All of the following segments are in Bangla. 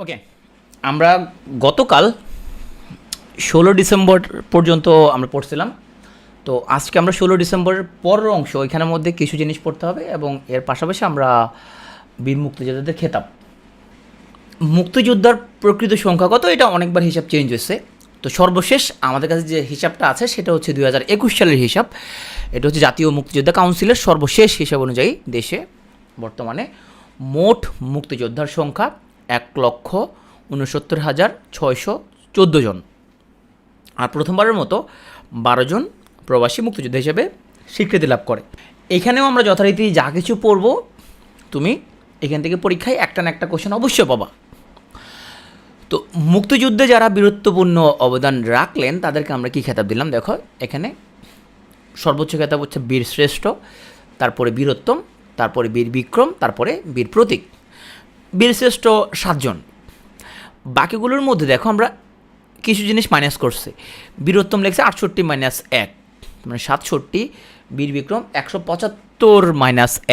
ওকে, আমরা গতকাল 16 ডিসেম্বর পর্যন্ত আমরা পড়ছিলাম। তো আজকে আমরা 16 ডিসেম্বরের পরের অংশ, এখানের মধ্যে কিছু জিনিস পড়তে হবে এবং এর পাশাপাশি আমরা বীর মুক্তিযোদ্ধাদের খেতাব, মুক্তিযোদ্ধার প্রকৃত সংখ্যা কত, এটা অনেকবার হিসাব চেঞ্জ হয়েছে। তো সর্বশেষ আমাদের কাছে যে হিসাবটা আছে সেটা হচ্ছে 2021 সালের হিসাব। এটা হচ্ছে জাতীয় মুক্তিযোদ্ধা কাউন্সিলের সর্বশেষ হিসাব অনুযায়ী দেশে বর্তমানে মোট মুক্তিযোদ্ধার সংখ্যা 1,69,614 জন। আর প্রথমবারের মতো 12 জন প্রবাসী মুক্তিযোদ্ধা হিসেবে স্বীকৃতি লাভ করে। এখানেও আমরা যথারীতি যা কিছু পড়ব, তুমি এখান থেকে পরীক্ষায় একটা না একটা কোশ্চেন অবশ্যই পাবা। তো মুক্তিযুদ্ধে যারা বীরত্বপূর্ণ অবদান রাখলেন তাদেরকে আমরা কি খেতাব দিলাম, দেখো এখানে সর্বোচ্চ খেতাব হচ্ছে বীর শ্রেষ্ঠ, তারপরে বীরোত্তম, তারপরে বীর বিক্রম, তারপরে বীর প্রতীক। বীরশ্রেষ্ঠ 7 জন। বাকিগুলোর মধ্যে দেখো আমরা কিছু জিনিস মাইনাস করছে। বীরোত্তম লেগেছে 68 - 1, মানে 67। বীর বিক্রম 175 -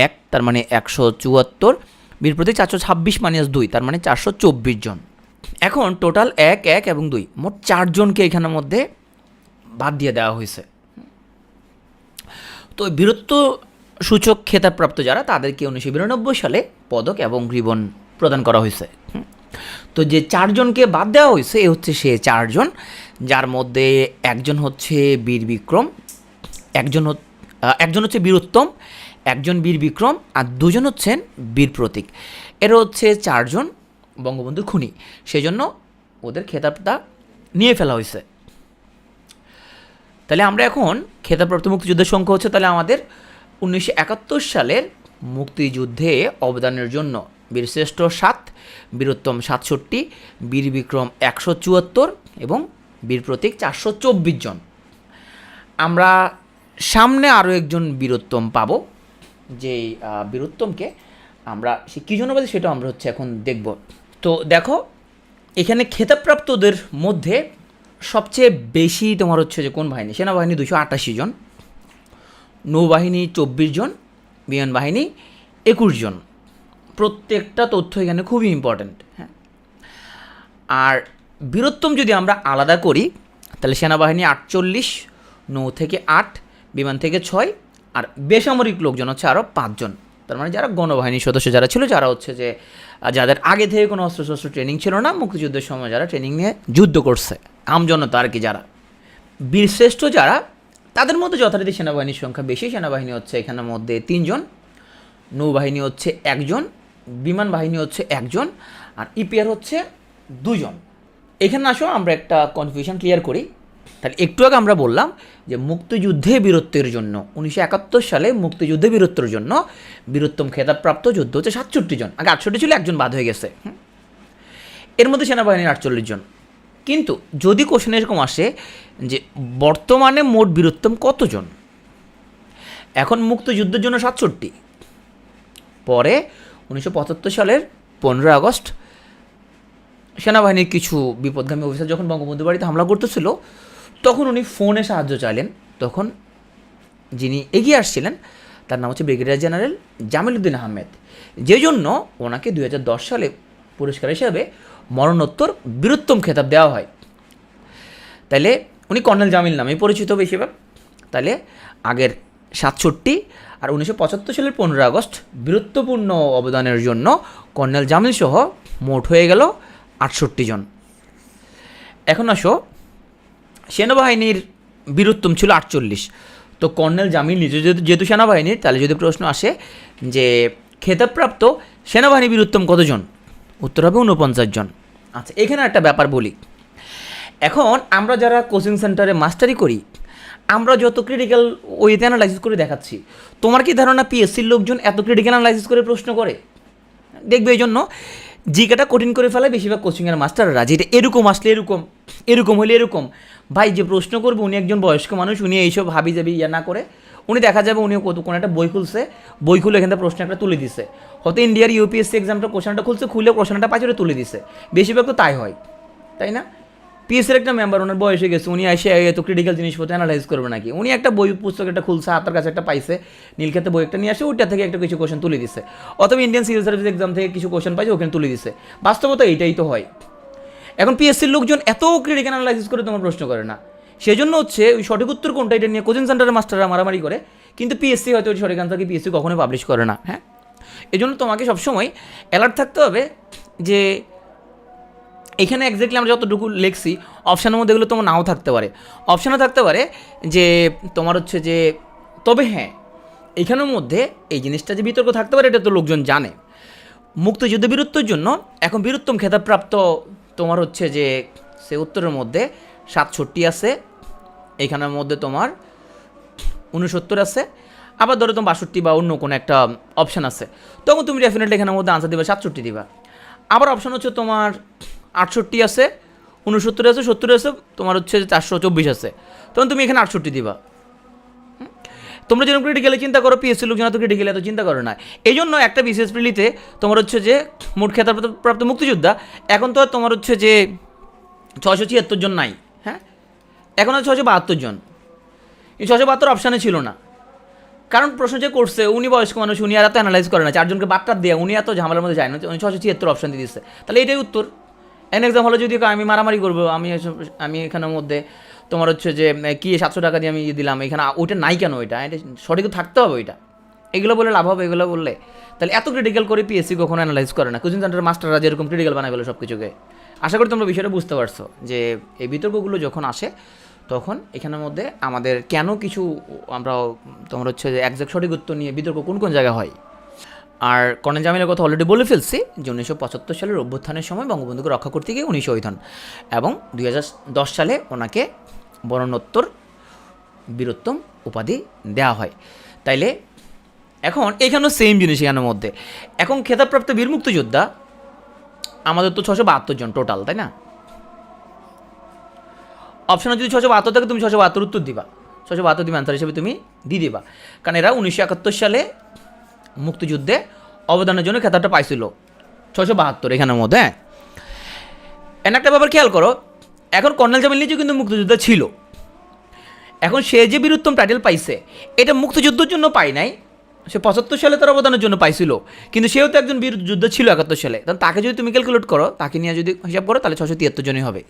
1, তার মানে 174। বীর প্রতীক 426 - 2, তার মানে 424 জন। এখন টোটাল 1, 1 এবং 2, মোট 4 জনকে এখানের মধ্যে বাদ দিয়ে দেওয়া হয়েছে। তো বীরত্ব সূচক খেতাবপ্রাপ্ত যারা, তাদেরকে 1992 সালে পদক এবং রিবন প্রদান করা হয়েছে। তো যে 4 জনকে বাদ দেওয়া হয়েছে এ হচ্ছে সে 4 জন, যার মধ্যে একজন হচ্ছে বীর বিক্রম, একজন হচ্ছে বীরোত্তম, একজন বীর বিক্রম, আর 2 জন হচ্ছেন বীর প্রতীক। এরা হচ্ছে 4 জন বঙ্গবন্ধুর খুনি, সেই জন্য ওদের খেতাবটা নিয়ে ফেলা হয়েছে। তাহলে আমরা এখন খেতাবপ্রাপ্ত মুক্তিযুদ্ধের সংখ্যা হচ্ছে, তাহলে আমাদের 1971 সালের মুক্তিযুদ্ধে অবদানের জন্য বীরশ্রেষ্ঠ 7, বীরোত্তম 67, বীর বিক্রম 174 এবং বীর প্রতীক 424 জন। আমরা সামনে আরও একজন বীরোত্তম পাব, যে বীরোত্তমকে আমরা সে কী জন্য বলি সেটা আমরা হচ্ছে এখন দেখব। তো দেখো এখানে খেতাবপ্রাপ্তদের মধ্যে সবচেয়ে বেশি তোমার হচ্ছে যে কোন বাহিনী, সেনাবাহিনী 288 জন, নৌবাহিনী 24 জন, বিমান বাহিনী 21 জন। প্রত্যেকটা তথ্য এখানে খুবই ইম্পর্ট্যান্ট। হ্যাঁ, আর বীরোত্তম যদি আমরা আলাদা করি তাহলে সেনাবাহিনী 48, নৌ থেকে 8, বিমান থেকে 6, আর বেসামরিক লোকজন হচ্ছে আরও 5 জন। তার মানে যারা গণবাহিনীর সদস্য যারা ছিল, যারা হচ্ছে যে যাদের আগে থেকে কোনো অস্ত্রশস্ত্র ট্রেনিং ছিল না, মুক্তিযুদ্ধের সময় যারা ট্রেনিং নিয়ে যুদ্ধ করছে, আমজনতা আর কি। যারা বীরশ্রেষ্ঠ যারা, তাদের মধ্যে যথারীতি সেনাবাহিনীর সংখ্যা বেশি। সেনাবাহিনী হচ্ছে এখানের মধ্যে 3 জন, নৌবাহিনী হচ্ছে 1 জন, বিমান বাহিনী হচ্ছে 1 জন, আর ইপিআর হচ্ছে 2 জন। এখানে আসো আমরা একটা কনফিউশন ক্লিয়ার করি। তাহলে একটু আগে আমরা বললাম যে মুক্তিযুদ্ধে বীরত্বের জন্য 1971 সালে মুক্তিযুদ্ধে বীরত্বের জন্য বীরোত্তম খেতাবপ্রাপ্ত যুদ্ধ হচ্ছে 67 জন। আগে 68 ছিল, 1 জন বাদ হয়ে গেছে। এর মধ্যে সেনাবাহিনীর 48 জন। কিন্তু যদি কোশ্চেন এরকম আসে যে বর্তমানে মোট বীরোত্তম কতজন, এখন মুক্তিযুদ্ধের জন্য 67, পরে 1975 সালের 15 আগস্ট সেনাবাহিনীর কিছু বিপদগামী অফিসার যখন বঙ্গবন্ধু বাড়িতে হামলা করতেছিল, তখন উনি ফোনে সাহায্য চাইলেন। তখন যিনি এগিয়ে আসছিলেন তার নাম হচ্ছে ব্রিগেডিয়ার জেনারেল জামিল উদ্দিন আহমেদ, যে জন্য ওনাকে 2010 সালে পুরস্কার হিসাবে মরণোত্তর বীরোত্তম খেতাব দেওয়া হয়। তাইলে উনি কর্নেল জামিল নামেই পরিচিত বেশিরভাগ। তাহলে আগের 67 আর 1975 সালের 15 আগস্ট বীরত্বপূর্ণ অবদানের জন্য কর্নেল জামিল সহ মোট হয়ে গেল 68 জন। এখন আসো সেনাবাহিনীর বীরোত্তম ছিল 48, তো কর্নেল জামিল নিজে যেহেতু সেনাবাহিনীর, তাহলে যদি প্রশ্ন আসে যে খেতাবপ্রাপ্ত সেনাবাহিনী বীরোত্তম কতজন, উত্তর হবে 49 জন। আচ্ছা, এখানে একটা ব্যাপার বলি। এখন আমরা যারা কোচিং সেন্টারে মাস্টারি করি, আমরা যত ক্রিটিক্যাল ওয়েতে অ্যানালাইসিস করে দেখাচ্ছি, তোমার কি ধারণা পিএসসির লোকজন এত ক্রিটিক্যাল অ্যানালাইসিস করে প্রশ্ন করে? দেখবে এই জন্য জিকেটা কঠিন করে ফেলে বেশিরভাগ কোচিংয়ের মাস্টাররা, যেটা এরকম আসলে এরকম, এরকম হলে এরকম। ভাই যে প্রশ্ন করবে উনি একজন বয়স্ক মানুষ, উনি এইসব হাবি যাবি ইয়া না করে, উনি দেখা যাবে উনি কোনো একটা বই খুলছে, বই খুলে এখানে প্রশ্ন একটা তুলে দিছে, হয়তো ইন্ডিয়ার ইউপিএসসি এক্সামটা কোশ্চেনটা খুলছে, খুলে প্রশ্নটা পাঁচরে তুলে দিছে। বেশিরভাগ তো তাই হয়, তাই না? পিএসসির একটা মেম্বার, ওনার বয়স হয়ে গেছে, উনি এসে এত ক্রিটিক্যাল জিনিসপত্র অ্যানালাইজ করবে নাকি? উনি একটা বই পুস্তক একটা খুলছে, হাতের কাছে একটা পাইছে, নীলক্ষেতে বই একটা নিয়ে আসে, ওইটা থেকে একটা কিছু কোশ্চেন তুলে দিচ্ছে, অথবা ইন্ডিয়ান সিভিল সার্ভিস এক্সাম থেকে কিছু কোশ্চেন পাইছে, ওখানে তুলে দিচ্ছে। বাস্তবতা এইটাই তো হয়। এখন পিএসসির লোকজন এত ক্রিটিক্যাল অ্যানালাইসিস করে তোমার প্রশ্ন করে না, সেই জন্য হচ্ছে ওই সঠিক উত্তর কোনটা এটা নিয়ে কোচিং সেন্টারের মাস্টাররা মারামারি করে, কিন্তু পিএসসি হয়তো ওই সঠিক আনসারকে পিএসসি কখনোই পাবলিশ করে না। হ্যাঁ, এই জন্য তোমাকে সবসময় অ্যালার্ট থাকতে হবে যে এখানে এক্স্যাক্টলি আমরা যতটুকু লিখছি অপশানের মধ্যে এগুলো তোমার নাও থাকতে পারে, অপশানে থাকতে পারে যে তোমার হচ্ছে যে, তবে হ্যাঁ এখানের মধ্যে এই জিনিসটা যে বিতর্ক থাকতে পারে এটা তো লোকজন জানে। মুক্তিযুদ্ধ বীরত্বের জন্য এখন বীরত্তম খেতাবপ্রাপ্ত তোমার হচ্ছে যে সে উত্তরের মধ্যে 67 আছে, এইখানের মধ্যে তোমার 69 আছে, আবার ধরো তোমার 62 বা অন্য কোনো একটা অপশান আছে, তখন তুমি ডেফিনেটলি এখানের মধ্যে আনসার দিবা 67 দিবা। আবার অপশান হচ্ছে তোমার 68 আছে, 69 আছে, 70 আছে, তোমার হচ্ছে 424 আছে, তখন তুমি এখানে 68 দিবা। তোমরা যেরকম ক্রিটিক্যালি চিন্তা করো, পিএসসি লোকজন এত ক্রিটিক্যালি এত চিন্তা করো না। এই জন্য একটা বিশেষ প্রিলিতে তোমার হচ্ছে যে মোট খেতাবপ্রাপ্ত মুক্তিযোদ্ধা এখন তো তোমার হচ্ছে যে 676 জন নাই, হ্যাঁ, এখন আছে 672 জন। এই 672 অপশানে ছিল না, কারণ প্রশ্ন যে করছে উনি বয়স্ক মানুষ, উনি আর এত অ্যানালাইজ করে না, 4 জনকে বাট্টার দিয়ে উনি এত ঝামেলার মধ্যে যায় না, উনি 676 অপশান দিয়ে দিচ্ছে, তাহলে এটাই উত্তর। এন এক্সাম হলে যদি আমি মারামারি করবো, আমি এখানের মধ্যে তোমার হচ্ছে যে কি 700 টাকা দিয়ে আমি দিলাম, এখানে ওইটা নাই কেন, ওইটা সঠিক থাকতে হবে ওইটা, এগুলো বলে লাভ হবে? এগুলো বললে তাহলে এত ক্রিটিক্যাল করে পিএসসি কখনো অ্যানালাইজ করে না। কোচিং সেন্টারের মাস্টাররা যেরকম ক্রিটিক্যাল বানায় গেলো সব কিছুকে। আশা করি তোমরা বিষয়টা বুঝতে পারছো যে এই বিতর্কগুলো যখন আসে তখন এখানের মধ্যে আমাদের কেন কিছু আমরা তোমার হচ্ছে যে একজ্যাক্ট সঠিক উত্তর নিয়ে বিতর্ক কোন কোন জায়গায় হয়। আর কর্নেল জামিলের কথা অলরেডি বলে ফেলছি যে 1975 সালের অভ্যুত্থানের সময় বঙ্গবন্ধুকে রক্ষা করতে গিয়ে উনি শহীদ হন এবং 2010 সালে ওনাকে মরণোত্তর বীরত্তম উপাধি দেওয়া হয়। তাইলে এখন এখানেও সেম জিনিস এখানের মধ্যে, এখন খেতাবপ্রাপ্ত বীর মুক্তিযোদ্ধা আমাদের তো 672 জন টোটাল, তাই না? অপশানে যদি 672 থাকে তুমি 672 উত্তর দিবা, 672 দিবা আনসার হিসেবে তুমি দিয়ে দিবা, কারণ এরা 1971 সালে মুক্তিযুদ্ধে অবদানের জন্য খেতাবটা পাইছিল 672 এখানের মধ্যে। হ্যাঁ, এন একটা ব্যাপার খেয়াল করো, এখন কর্নেল জামিল নিজেও কিন্তু মুক্তিযোদ্ধা ছিল, এখন সে যে বীরুত্তম টাইটেল পাইছে এটা মুক্তিযুদ্ধের জন্য পাই নাই, সে 75 সালে তার অবদানের জন্য পাইছিল, কিন্তু সেও তো একজন বীর যোদ্ধা ছিল 71 সালে, তখন তাকে যদি তুমি ক্যালকুলেট করো, তাকে নিয়ে যদি হিসাব করো, তাহলে 673 জনই হবে।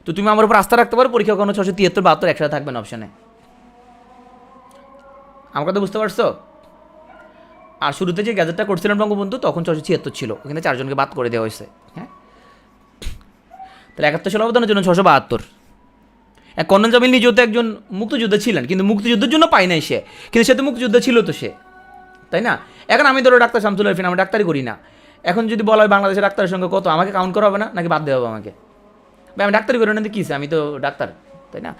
তো তুমি আমার উপর আস্থা রাখতে পারো, পরীক্ষা কোনো 673 72 একসাথে থাকবে না অপশানে। আমার কথা বুঝতে পারছো? আর শুরুতে যে গ্যাজেটটা করছিলেন বঙ্গবন্ধু তখন 676 ছিল, ওখানে 4 জনকে বাদ করে দেওয়া হয়েছে। হ্যাঁ, তাহলে 71 সালে অবদানের জন্য 672। কর্নেল জামিল নিজেও তো একজন মুক্তিযোদ্ধা ছিলেন, কিন্তু মুক্তিযুদ্ধের জন্য পাই নাই সে, কিন্তু সে তো মুক্তিযোদ্ধা ছিল তো সে, তাই না? এখন আমি ধরো ডাক্তার শামসুল আরিফিন, আমি ডাক্তারি করি না, এখন যদি বলা হয় বাংলাদেশের ডাক্তারের সঙ্গে কত, আমাকে কাউন্ট করা হবে না নাকি বাদ দেওয়া হবে আমাকে? ভাই আমি ডাক্তারি করি না তো কিসে, আমি তো ডাক্তার, তাই না?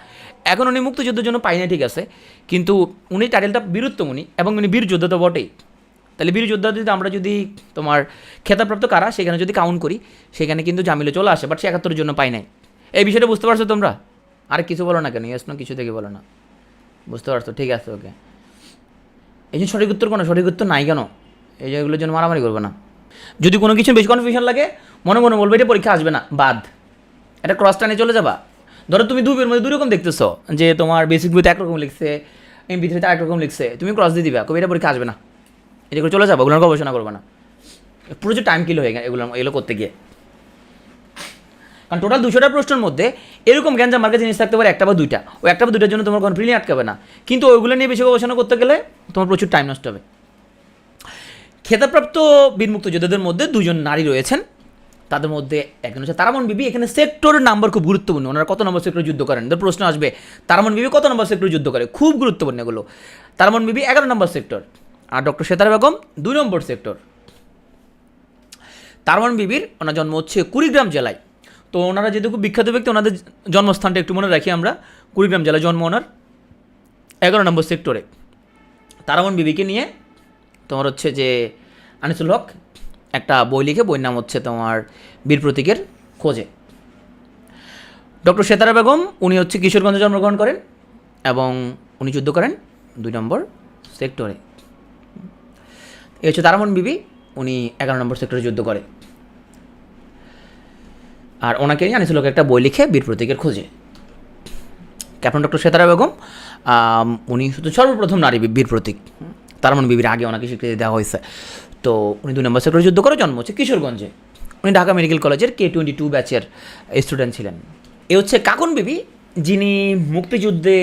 এখন উনি মুক্তিযুদ্ধের জন্য পাই না, ঠিক আছে, কিন্তু উনি টাইটেলটা বীরত্তম উনি, এবং উনি বীর যোদ্ধা তো বটেই। তাহলে বীর যোদ্ধা যদি আমরা যদি তোমার খেতাবপ্রাপ্ত কারা সেখানে যদি কাউন্ট করি, সেখানে কিন্তু জামিলে চলে আসে, বাট সে 71 জন্য পাই নাই। এই বিষয়টা বুঝতে পারছো তোমরা? আর কিছু বলো না কেন, ইয়েস নো কিছু থেকে বলো না, বুঝতে পারছো? ঠিক আছে, ওকে। এই জন্য সঠিক উত্তর কোনো সঠিক উত্তর নাই কেন, এই যেগুলোর জন্য মারামারি করবে না। যদি কোনো কিছু বেশি কনফিউশন লাগে মনে মনে বলবে এটা পরীক্ষা আসবে না, বাদ, এটা ক্রস টানে চলে যাবা। ধরো তুমি দুইয়ের মধ্যে দুই রকম দেখতেছো, যে তোমার বেসিক বইতে একরকম লিখছে, এমপি থ্রিতে আরেকরকম লিখছে, তুমি ক্রস দিয়ে দিবা, কবে এটা পরীক্ষা আসবে না, এটা করে চলে যাবো, ওগুলোর গবেষণা করবে না, প্রচুর টাইম কিলো হয়ে গেছে এগুলো করতে গিয়ে। কারণ টোটাল 200টা প্রশ্নের মধ্যে এরকম জ্ঞানজাম মার্কেট জিনিস থাকতে পারে একটা বা দুইটা, ওই একটা বা দুইটার জন্য তোমার কোনো প্রিলি আটকাবে না, কিন্তু ওইগুলো নিয়ে বেশি গবেষণা করতে গেলে তোমার প্রচুর টাইম নষ্ট হবে। খেতাবপ্রাপ্ত বীর মুক্তিযোদ্ধাদের মধ্যে 2 জন নারী রয়েছেন, তাদের মধ্যে একজন হচ্ছে তারামন বিবি। এখানে সেক্টরের নাম্বার খুব গুরুত্বপূর্ণ, ওনারা কত নম্বর সেক্টরে যুদ্ধ করেন, এদের প্রশ্ন আসবে তারামন বিবি কত নম্বর সেক্টরে যুদ্ধ করে, খুব গুরুত্বপূর্ণ এগুলো। তারামন বিবি 11 নম্বর সেক্টর, আর ডক্টর সেতারা বেগম 2 নম্বর সেক্টর। তারামন বিবির ওনার জন্ম হচ্ছে কুড়িগ্রাম জেলায়, তো ওনারা যেহেতু খুব বিখ্যাত ব্যক্তি, ওনাদের জন্মস্থানটা একটু মনে রাখি আমরা, কুড়িগ্রাম জেলায় জন্ম ওনার, 11 নম্বর সেক্টরে। তারামন বিবিকে নিয়ে তোমার হচ্ছে যে আনিসুল হক একটা বই লিখে, বইয়ের নাম হচ্ছে তোমার বীর প্রতীকের খোঁজে। ডক্টর সেতারা বেগম উনি হচ্ছে কিশোরগঞ্জে জন্মগ্রহণ করেন এবং উনি যুদ্ধ করেন 2 নম্বর সেক্টরে। এই হচ্ছে তারামন বিবি, উনি 11 নম্বর সেক্টরে যুদ্ধ করে। আর ওনাকে নিয়ে আনিসুল হক একটা বই লিখে বীর প্রতীকের খোঁজে। ক্যাপ্টেন ডক্টর সেতারা বেগম উনি শুধু সর্বপ্রথম নারী বীর প্রতীক, তার মানে বিবির আগে ওনাকে স্বীকৃতি দেওয়া হয়েছে। তো উনি 2 নম্বর সেক্টরে যুদ্ধ করে জন্ম হচ্ছে কিশোরগঞ্জে। উনি ঢাকা মেডিকেল কলেজের K-22 ব্যাচের স্টুডেন্ট ছিলেন। এ হচ্ছে কাকুন বিবি, যিনি মুক্তিযুদ্ধে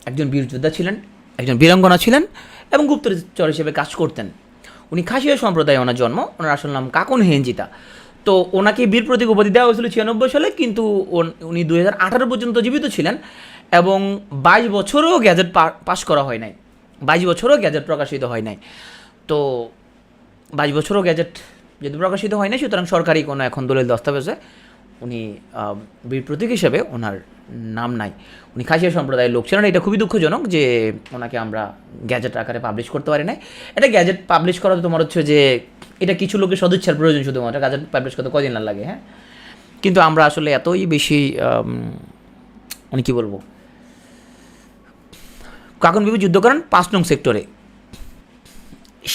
একজন বীর যোদ্ধা ছিলেন, একজন বীরাঙ্গনা ছিলেন এবং গুপ্তচর হিসেবে কাজ করতেন। উনি খাসিয়া সম্প্রদায়ে ওনার জন্ম, ওনার আসল নাম কাকুন হেঞ্জিতা। তো ওনাকে বীর প্রতীক উপাধি দেওয়া হয়েছিল 96 সালে, কিন্তু উনি 2018 পর্যন্ত জীবিত ছিলেন এবং 22 বছরও গ্যাজেট পাশ করা হয় নাই, 22 বছরও গ্যাজেট প্রকাশিত হয় নাই। তো 22 বছরও গ্যাজেট যদি প্রকাশিত হয় না, সুতরাং সরকারি কোনো এখন দলিল দস্তাবেজে উনি বীর প্রতীক হিসেবে ওনার নাম নাই। উনি খাসিয়া সম্প্রদায়ের লোক ছিলেন। এটা খুবই দুঃখজনক যে ওনাকে আমরা গ্যাজেট আকারে পাবলিশ করতে পারি নাই। এটা গ্যাজেট পাবলিশ করা তো তোমার হচ্ছে যে এটা কিছু লোকের সদিচ্ছার প্রয়োজন, শুধুমাত্র গ্যাজেট পাবলিশ করতে কদিন না লাগে, হ্যাঁ। কিন্তু আমরা আসলে এতই বেশি উনি কী বলবো, কাকুন বিবি যুদ্ধ করেন 5 নং সেক্টরে।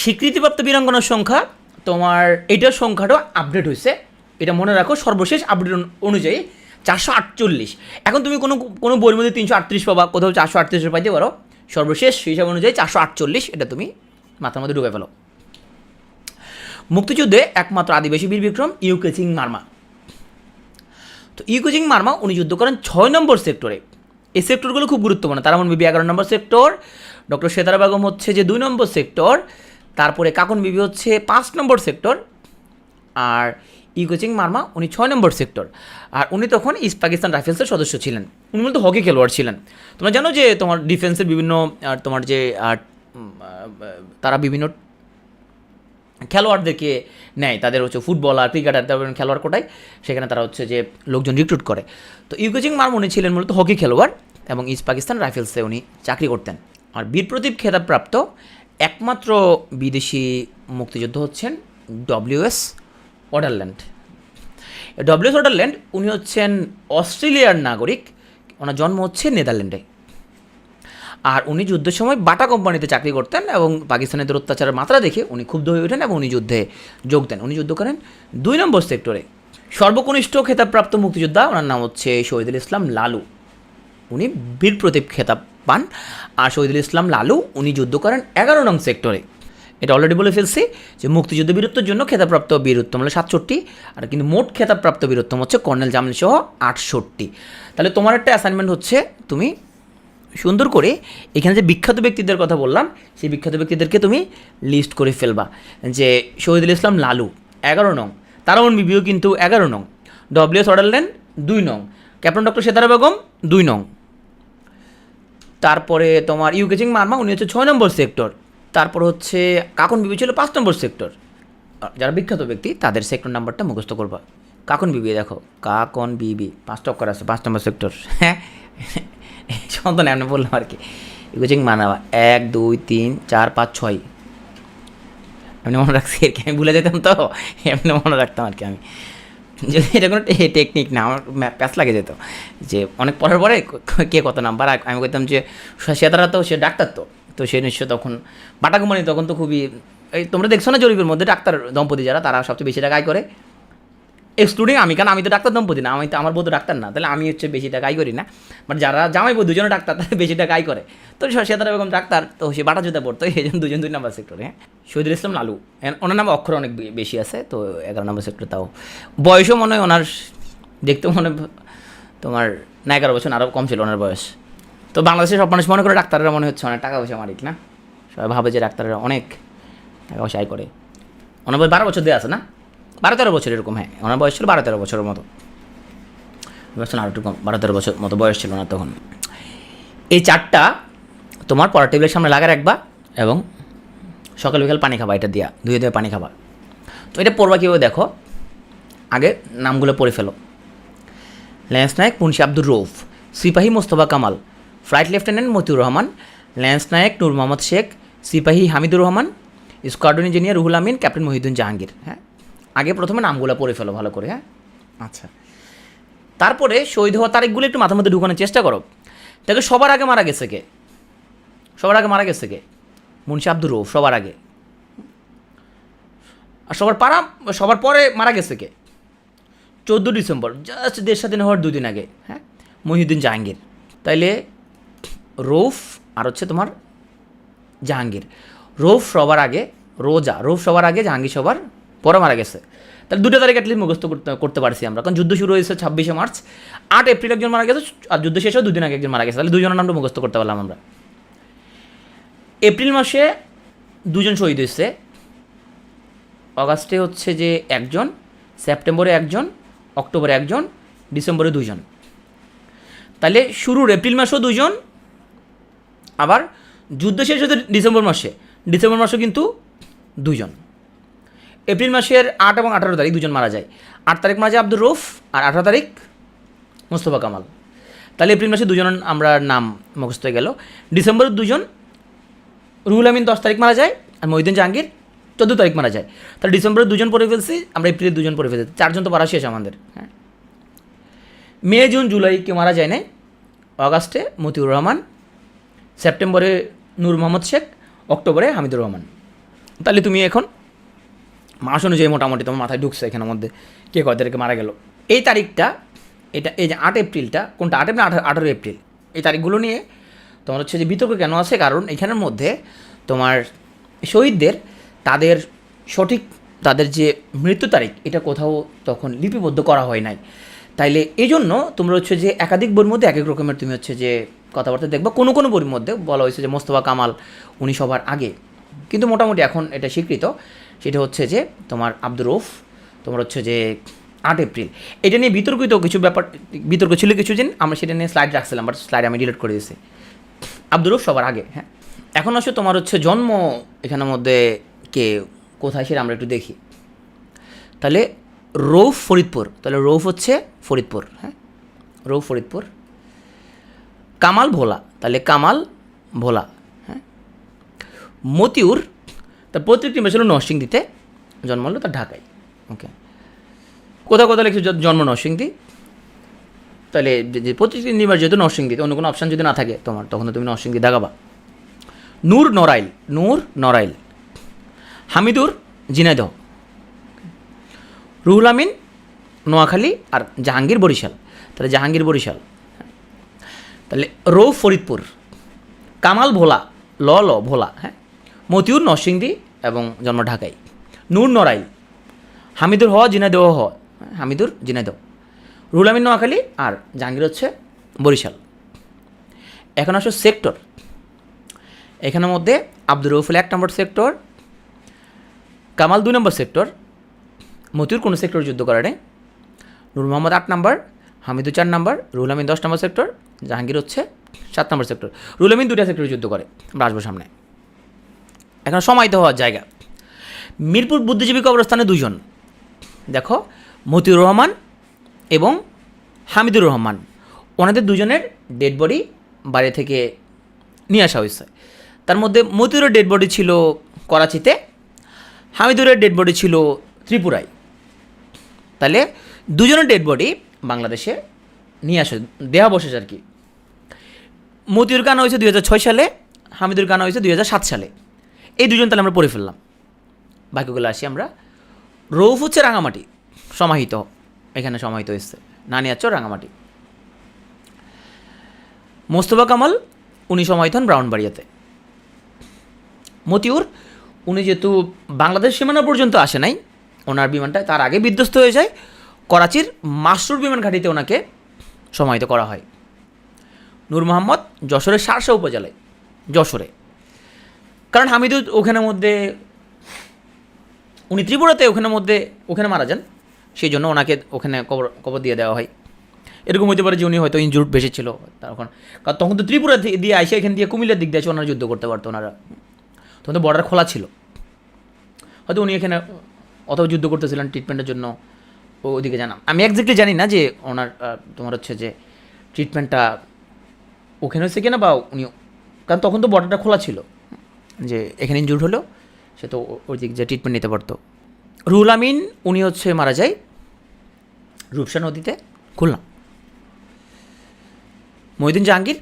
স্বীকৃতিপ্রাপ্ত বীরাঙ্গনার সংখ্যা তোমার এটার সংখ্যাটা আপডেট হয়েছে, এটা মনে রাখো, সর্বশেষ আপডেট অনুযায়ী 448। এখন তুমি কোনো বইয়ের মধ্যে 338 পাবা, কোথাও 438 পাইতে পারো, সর্বশেষ হিসাব অনুযায়ী 448, এটা তুমি মাথার মধ্যে ঢুকে ফেলো। মুক্তিযুদ্ধে একমাত্র আদিবাসী বীর বিক্রম ইউকে চিং মার্মা। তো ইউকে চিং মার্মা উনি যুদ্ধ করেন 6 নম্বর সেক্টরে। এই সেক্টরগুলো খুব গুরুত্বপূর্ণ। তারামন বিবি 11 নম্বর সেক্টর, ডক্টর সেতারা বেগম হচ্ছে যে 2 নম্বর সেক্টর, তারপরে কাকুন বিবি হচ্ছে 5 নম্বর সেক্টর, আর ইউকে চিং মার্মা উনি 6 নম্বর সেক্টর। আর উনি তখন ইস্ট পাকিস্তান রাইফেলসের সদস্য ছিলেন। উনি মূলত হকি খেলোয়াড় ছিলেন। তোমরা জানো যে তোমার ডিফেন্সের বিভিন্ন তোমার যে তারা বিভিন্ন খেলোয়াড়দেরকে নেয়, তাদের হচ্ছে ফুটবলার, ক্রিকেটার, তারপর খেলোয়াড় কোটায়, সেখানে তারা হচ্ছে যে লোকজন রিক্রুট করে। তো ইউকে চিং মার্মা উনি ছিলেন মূলত হকি খেলোয়াড় এবং ইস্ট পাকিস্তান রাইফেলসে উনি চাকরি করতেন। আর বীর প্রতীক খেতাবপ্রাপ্ত একমাত্র বিদেশি মুক্তিযুদ্ধ হচ্ছেন WS ওডারল্যান্ড। WS ওডারল্যান্ড উনি হচ্ছেন অস্ট্রেলিয়ার নাগরিক, ওনার জন্ম হচ্ছে নেদারল্যান্ডে। আর উনি যুদ্ধের সময় বাটা কোম্পানিতে চাকরি করতেন এবং পাকিস্তানের অত্যাচারের মাত্রা দেখে উনি ক্ষুব্ধ হয়ে ওঠেন এবং উনি যুদ্ধে যোগ দেন। উনি যুদ্ধ করেন 2 নম্বর সেক্টরে। সর্বকনিষ্ঠ খেতাবপ্রাপ্ত মুক্তিযোদ্ধা ওনার নাম হচ্ছে শহীদুল ইসলাম লালু, উনি বীর প্রতীক খেতাব পান। আর শহীদুল ইসলাম লালু উনি যুদ্ধ করেন 11 নং সেক্টরে। এটা অলরেডি বলে ফেলছি যে মুক্তিযুদ্ধ বীরত্বের জন্য খেতাবপ্রাপ্ত বীরত্তম হলো 67, আর কিন্তু মোট খেতাবপ্রাপ্ত বীরত্তম হচ্ছে কর্নেল জামিল সহ 68। তাহলে তোমার একটা অ্যাসাইনমেন্ট হচ্ছে তুমি সুন্দর করে এখানে যে বিখ্যাত ব্যক্তিদের কথা বললাম, সেই বিখ্যাত ব্যক্তিদেরকে তুমি লিস্ট করে ফেলবা, যে শহীদুল ইসলাম লালু 11 নং, তারামন বিবিও কিন্তু 11 নং, WS ওডারল্যান্ড 2 নং, ক্যাপ্টেন ডক্টর সেতারা বেগম 2 নং, তারপরে তোমার ইউকে চিং মার্মা উনি হচ্ছে 6 নম্বর সেক্টর, তারপর হচ্ছে কাকুন বিবি ছিল 5 নম্বর সেক্টর। যারা বিখ্যাত ব্যক্তি তাদের সেক্টর নাম্বারটা মুখস্থ করবা। কাকুন বিবি দেখো, কাকন বিবি 5 অক্ষর আছে, 5 নম্বর সেক্টর, হ্যাঁ সন্তান এমনি বললাম আর কি। ইউকে চিং মার্মা 1 2 3 4 5 6 এমনি মনে রাখছি আর কি, আমি ভুলে যেতাম তো এমনি মনে রাখতাম আর কি। আমি যদি এটা কোনো টেকনিক না, আমার প্যাস লাগে যেত যে অনেক পরের পরে কে কত নাম্বার। আমি বলতাম যে সেতারা তো সে ডাক্তার, তো সে নিশ্চয় তখন বাটা কোম্পানি তখন তো খুবই, এই তোমরা দেখছো না জরিপের মধ্যে ডাক্তার দম্পতি যারা, তারা সবচেয়ে বেশি টাকা আয় করে, এক্সক্লুডিং আমি, কারণ আমি তো ডাক্তার দম্পতি না, আমি তো, আমার বউ তো ডাক্তার না, তাহলে আমি হচ্ছে বেশি টাকা আয় করি না। বাট যারা জামাই বউ দুজনে ডাক্তার, তারা বেশি টাকা আয় করে। তো সেতারা বেগম ডাক্তার, তো সে বাটা জুতা পড়তো, এই জন্য 2 নম্বর সেক্টরে। হ্যাঁ, শহীদুল ইসলাম লালু, ওনার নামে অক্ষর অনেক বেশি আছে, তো 11 নম্বর সেক্টর। তাও বয়সও মনে হয় ওনার, দেখতেও মনে তোমার না 11 বছর, আরও কম ছিল ওনার বয়স। তো বাংলাদেশের সব মানুষ মনে করে ডাক্তাররা মনে হচ্ছে অনেক টাকা পয়সা মালিক, না? সবাই ভাবে যে ডাক্তাররা অনেক টাকা পয়সা আয় করে। ওনার বয়স 12 বছর দেওয়া আছে না, 12-13 বছর এরকম। হ্যাঁ, ওনার বয়স ছিল 12-13 বছরের মতো, আর একটু কম, 12-13 বছর মতো বয়স ছিল না তখন। এই চারটা তোমার পড়ার টেবিলের সামনে লাগা রাখবা এবং সকাল বিকাল পানি খাবা, এটা দিয়া ধুয়ে ধুয়ে পানি খাবা। তো এটা পড়বা কীভাবে দেখো, আগে নামগুলো পড়ে ফেলো। ল্যান্স নায়ক মুন্সি আব্দুর রৌফ, সিপাহী Mostafa Kamal, flight lieutenant Motiur Rahman, lance Naik Nur Mohammad Sheikh, সিপাহী Hamidur Rahman, squadron engineer Ruhul Amin, captain Mohiuddin Jahangir. হ্যাঁ, আগে প্রথমে নামগুলো পড়ে ফেলো ভালো করে। হ্যাঁ, আচ্ছা, তারপরে শহীদ হওয়ার তারিখগুলো একটু মাথার মধ্যে ঢুকানোর চেষ্টা করো। দেখো সবার আগে মারা গেছে কে, সবার আগে মারা গেছে কে? মুন্সি আব্দুর রৌফ সবার আগে। আর সবার পরে মারা গেছে কে? ডিসেম্বর, জাস্ট দেশ স্বাধীন হওয়ার 2 দিন আগে, হ্যাঁ, মহিউদ্দিন জাহাঙ্গীর। তাইলে রৌফ আর হচ্ছে তোমার জাহাঙ্গীর। রৌফ সবার আগে, রৌফ সবার আগে, জাহাঙ্গীর সবার পরে মারা গেছে। তাহলে 2টা তারিখ অ্যাটলিস্ট মুখস্থ করতে পারছি আমরা, কারণ যুদ্ধ শুরু হয়েছে 26শে মার্চ, 8 এপ্রিল একজন মারা গেছে, আর যুদ্ধ শেষ হয়ে 2 দিন আগে একজন মারা গেছে। তাহলে 2জনের নামটা মুখস্থ করতে পারলাম আমরা। এপ্রিল মাসে 2জন শহীদ হয়েছে, অগাস্টে হচ্ছে যে 1জন, সেপ্টেম্বরে 1জন, অক্টোবরে 1জন, ডিসেম্বরে 2জন। তাহলে শুরুর এপ্রিল মাসেও 2জন, আবার যুদ্ধ শেষ হতে ডিসেম্বর মাসেও কিন্তু 2জন। এপ্রিল মাসের 8 এবং 18 তারিখ 2জন মারা যায়। 8 তারিখ মারা যায় আব্দুর রৌফ, আর 18 তারিখ মোস্তফা কামাল। তাহলে এপ্রিল মাসে 2জন আমরা নাম মুখস্থ হয়ে গেল। ডিসেম্বরের 2জন, রুহুল আমিন 10 তারিখ মারা যায়, আর মহিউদ্দিন জাহাঙ্গীর 14 তারিখ মারা যায়। তাহলে ডিসেম্বরের 2জন পড়ে ফেলছি, আমরা এপ্রিলের 2জন পড়ে ফেলছি, 4জন তো পারা শেষ আমাদের। হ্যাঁ, মে জুন জুলাই কেউ মারা যায় নাই। অগাস্টে মতিউর রহমান, সেপ্টেম্বরে নূর মোহাম্মদ শেখ, অক্টোবরে হামিদুর রহমান। তাহলে তুমি এখন মাস অনুযায়ী মোটামুটি তোমার মাথায় ঢুকছে এখানের মধ্যে কে কয় তারিখে মারা গেল। এই তারিখটা, এটা এই যে 8 এপ্রিলটা, কোনটা 8 এপ্রিল 18 এপ্রিল, এই তারিখগুলো নিয়ে তোমার হচ্ছে যে বিতর্ক কেন আছে, কারণ এখানের মধ্যে তোমার শহীদদের তাদের সঠিক তাদের যে মৃত্যু তারিখ এটা কোথাও তখন লিপিবদ্ধ করা হয় নাই। তাইলে এই জন্য তোমরা হচ্ছে যে একাধিক বইয়ের মধ্যে এক এক রকমের তুমি হচ্ছে যে কথাবার্তা দেখবা। কোনো কোনো বইয়ের মধ্যে বলা হয়েছে যে মোস্তফা কামাল উনি সবার আগে, কিন্তু মোটামুটি এখন এটা স্বীকৃত, সেটা হচ্ছে যে তোমার আব্দুর রৌফ তোমার হচ্ছে যে 8 এপ্রিল। এটা নিয়ে বিতর্ক ছিল কিছুদিন, আমরা সেটা নিয়ে স্লাইড রাখছিলাম, বাট স্লাইড আমি ডিলিট করে দিয়েছি। আব্দুর রৌফ সবার আগে। হ্যাঁ, এখন আসলে তোমার হচ্ছে জন্ম এখানের মধ্যে কে কোথায় সেটা আমরা একটু দেখি। তাহলে রৌফ ফরিদপুর, তাহলে রৌফ হচ্ছে ফরিদপুর। হ্যাঁ, রৌফ ফরিদপুর। কামাল ভোলা, তাহলে কামাল ভোলা। হ্যাঁ, মতিউর তার পৈতৃক নিবাস হলো নরসিংদীতে, জন্ম হলো তার ঢাকায়। ওকে, কোথাও কোথাও লিখছে জন্ম নরসিংদী, তাহলে যে পৈতৃক নিবাস যেহেতু নরসিংদীতে, অন্য কোনো অপশান যদি না থাকে তোমার, তখন তো তুমি নরসিংদী দাগাবা। নূর নরাইল। হামিদুর ঝিনাইদহ। রুহুল আমিন নোয়াখালী, আর জাহাঙ্গীর বরিশাল। তাহলে জাহাঙ্গীর বরিশাল। তাহলে রৌফ ফরিদপুর, কামাল ভোলা, ভোলা। হ্যাঁ, মতিউর নরসিংদী এবং জন্ম ঢাকায়। নূর নরাইল, হামিদুর ঝিনাইদহ, হামিদুর ঝিনাইদহ। রুহুল আমিন নোয়াখালী, আর জাহাঙ্গীর হচ্ছে বরিশাল। এখন আসো সেক্টর। এখানের মধ্যে আব্দুর রৌফুল 1 নম্বর সেক্টর, কামাল 2 নম্বর সেক্টর, মতিউর কোনো সেক্টর যুদ্ধ করে নেই, নূর মোহাম্মদ 8 নম্বর, হামিদুর 4 নম্বর, রুহুল আমিন 10 নম্বর সেক্টর, জাহাঙ্গীর হচ্ছে 7 নম্বর সেক্টর। রুহুল আমিন 2টা সেক্টরে যুদ্ধ করে। আমরা আসবো সামনে। এখন সমাহিত হওয়ার জায়গা, মিরপুর বুদ্ধিজীবী কবরস্থানে 2জন, দেখো মতিউর রহমান এবং হামিদুর রহমান, ওনাদের 2জনের ডেড বডি বাইরে থেকে নিয়ে আসা হয়েছে। তার মধ্যে মতিউরের ডেড বডি ছিল করাচিতে, হামিদুরের ডেড বডি ছিল ত্রিপুরায়। তাহলে 2জনের ডেড বডি বাংলাদেশে নিয়ে আসে, দেওয়া বসেছে আর কি। মতিউর গান হয়েছে 2006 সালে, হামিদুর গান হয়েছে 2007 সালে। এই 2জন তাহলে আমরা পড়ে ফেললাম। বাকিগুলো আসি আমরা। রৌফ হচ্ছে রাঙামাটি সমাহিত, এখানে সমাহিত হয়েছে, নানিয়াচর রাঙামাটি। মোস্তফা কামাল উনি সমাহিত হন ব্রাউনবাড়িয়াতে। মতিউর উনি যেহেতু বাংলাদেশ সীমানা পর্যন্ত আসে নাই, ওনার বিমানটা তার আগে বিধ্বস্ত হয়ে যায়, করাচির মাসরুর বিমান ঘাঁটিতে ওনাকে সমাহিত করা হয়। নূর মোহাম্মদ যশোরের শার্শা উপজেলায়, যশোরে। কারণ হামিদুর ওখানের মধ্যে উনি ত্রিপুরাতে ওখানে মারা যান, সেই জন্য ওনাকে ওখানে কবর দিয়ে দেওয়া হয়। এরকম হতে পারে যে উনি হয়তো ইনজুর্ড বেশি ছিল তখন, কারণ তখন তো ত্রিপুরা দিয়ে আইসে এখান দিয়ে কুমিল্লার দিক দিয়ে আসে ওনারা যুদ্ধ করতে পারতো। ওনারা তখন তো বর্ডার খোলা ছিল, হয়তো উনি এখানে অথবা যুদ্ধ করতেছিলেন ট্রিটমেন্টের জন্য, ওদিকে জানা আমি একজ্যাক্টলি জানি না যে ওনার তোমার হচ্ছে যে ট্রিটমেন্টটা ওখানে হচ্ছে কিনা, বা উনি, কারণ তখন তো বর্ডারটা খোলা ছিল, যে এখানে ইনজুর্ড হলো সে তো ওই দিক যে ট্রিটমেন্ট নিতে পারতো। রুহুল আমিন উনি হচ্ছে মারা যায় রূপসা নদীতে, খুলনা। মহিউদ্দিন জাহাঙ্গীর